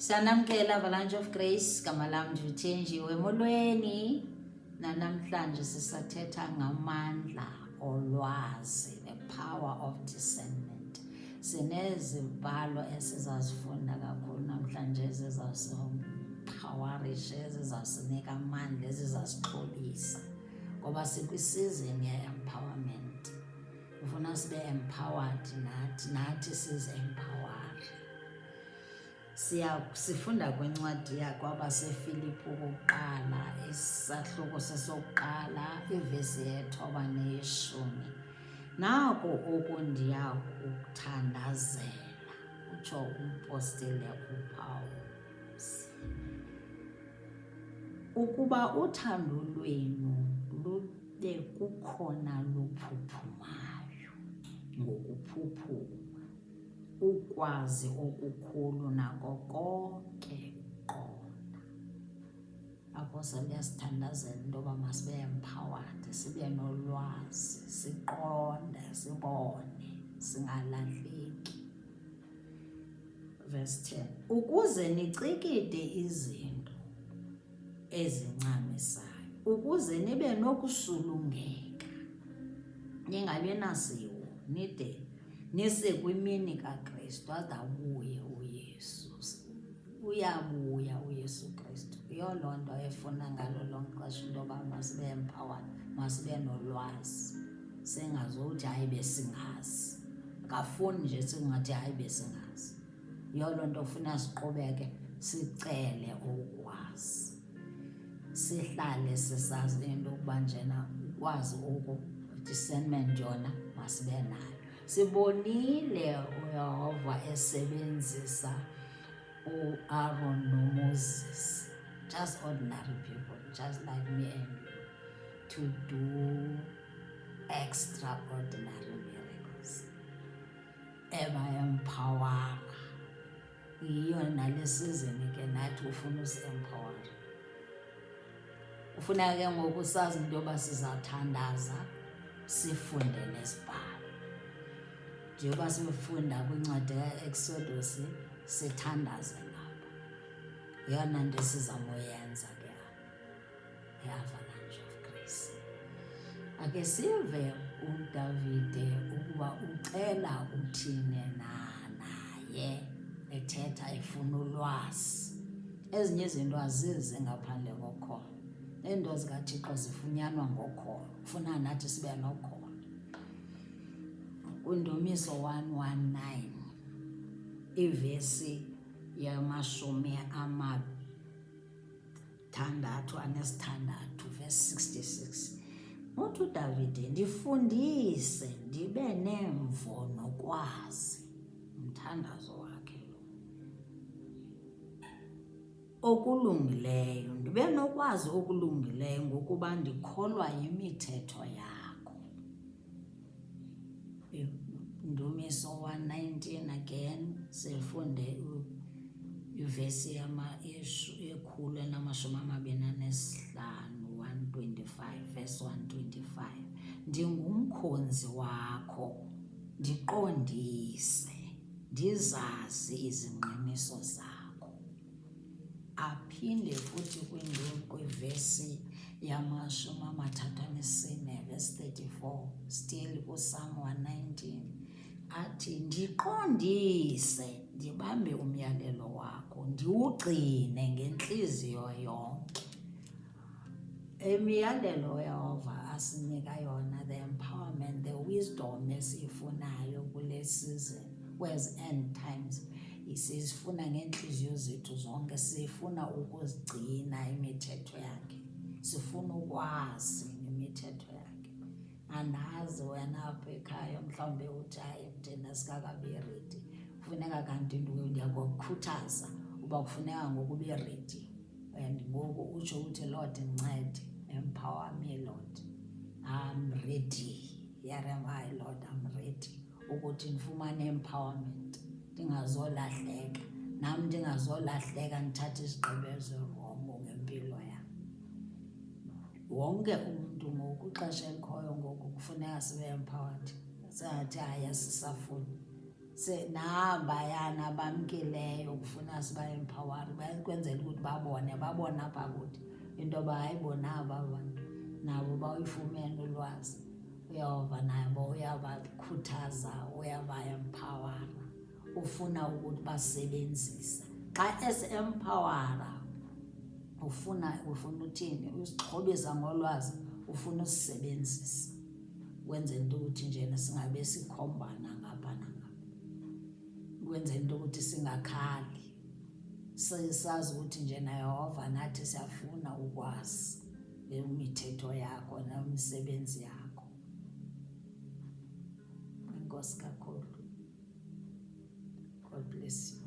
Sanamkela Avalanche of Grace, gama lam ndithenjiwe emolweni. Namhlanje sisathetha ngamandla olwazi, the power of discernment. Sinezibalo esizazifunda kakhulu namhlanje ezizawusimphawarisha, ezizawusinika amandla, ezizasixhobisa. Ngoba sikwisizini ye-empowerment. Ufuna sibe empowered nathi size-empowered. Sifunda kwincwadi yakwabaseFilipi okokuqala, isahluko sesokuqala, ivesi ye-9 neye-10. Naku okundiya kukuthandazela, utsho umpostile uPawulos, ukuba uthando lwenu lube kukhona luphuphumayo ngokuphuphuma, ukwazi okukhulu nako konke uqonda. Apho siyasithandazela into yoba masibe empowered, sibe nolwazi, siqonde, sibone, singalahleki. Verse 10, ukuze nicikide izinto ezincamisayo, ukuze nibe nokusulungeka, ningabi nasiwo, nide nise kwimini kaKristu, azabuye uYesu. Uyabuya uYesu Kristu. Yiyo loo nto efuna ngalo lonke ixesha into yoba masibe empowered, masibe nolwazi, singazothi hayi besingazi. Akafuni nje singathi hayi besingazi. Yiyo loo nto ufuna siqhubeke sicele ukwazi, sihlale sisazi into yokuba njena ukwazi discernment yona masibe nayo. Sibonile uYehova esebenzisa uAaron noMoses, just ordinary people, just like me and you, to do extraordinary miracles. Eba-empower. Yiyo nale season ke nathi ufuna usi-empower. Ufuna ke ngoku sazi into yoba sizawuthandaza, sifunde nesibhalo. Njengoba sifunda kwincwadi ka-Exodus, sithandaze ngapha. Yeyona nto sizamoyenza ke e-Avalanche of Grace. Ake sive uDavide ukuba ucela uthini naye, ethetha efuna ulwazi. Ezinye izinto azizi ngaphandle kokholo. Iinto zikaThixo zifunyanwa ngokholo. Ufuna nathi sibe nokholo. Undumiso 119, ivesi yama-66, verse 66. Uthi uDavide, ndifundise ndibe nemvo nokwazi, umthandazo wakhe lo, okulungileyo, ndibe nokwazi okulungileyo ngokuba ndikholwa yimithetho yakho. Ndumiso 119 again, sifunde ivesi ye-125, 125, verse 125. Ndingumkhonzi wakho, ndiqondise, ndizazi izingqiniso zakho. Aphinde futhi kwivesi yama-34, verse 34, still kuPsalm 119, athi ndiqondise, ndibambe umyalelo wakho, ndiwugcine ngenhliziyo yonke. Imiyalelo uYehova asinika yona, the empowerment, the wisdom esiyifunayo kule season, kwezi end times, sifuna ngenhliziyo zethu zonke, sifuna ukuzigcina imithetho yakhe, sifuna ukwazi imithetho yakhe. Andazi wena apha ekhaya mhlawumbe uthi hayi thina sikakabi ready. Kufuneka kanti ndiyakukhuthaza uba kufuneka ngoku ube ready, and ngoku utsho uthi Lord ndincede, empower me Lord, I'm ready. Here am I Lord, I'm ready ukuthi ndifumane empowerment, ndingazolahleka, nam ndingazolahleka ndithathe isigqibo ezirongo ngempilo yam. Wonke umuntu ngoku ixesha elikhoyo ngoku kufuneka sibe empowered. Singathi hayi asisafuni, nabayana bamkeleyo kufuna siba empower bakwenzela ukuthi babone apha kuthi into yoba hayibona aba nabo bawuyifumene ulwazi, uyawuva nabo uyabakhuthaza, uyaba-empowera, ufuna ukuthi basebenzisa. Xa esi-empowera ufuna uthini? Usixhobisa ngolwazi, ufuna usisebenzisa kwenzela into ukuthi njena singabe sikhombana ngapha nangapha, kwenzela into ukuthi singakhali, sazi ukuthi njena Yehova nathi siyafuna ukwazi imithetho yakho nemisebenzi yakho. Enkosi kakhulu. God bless you.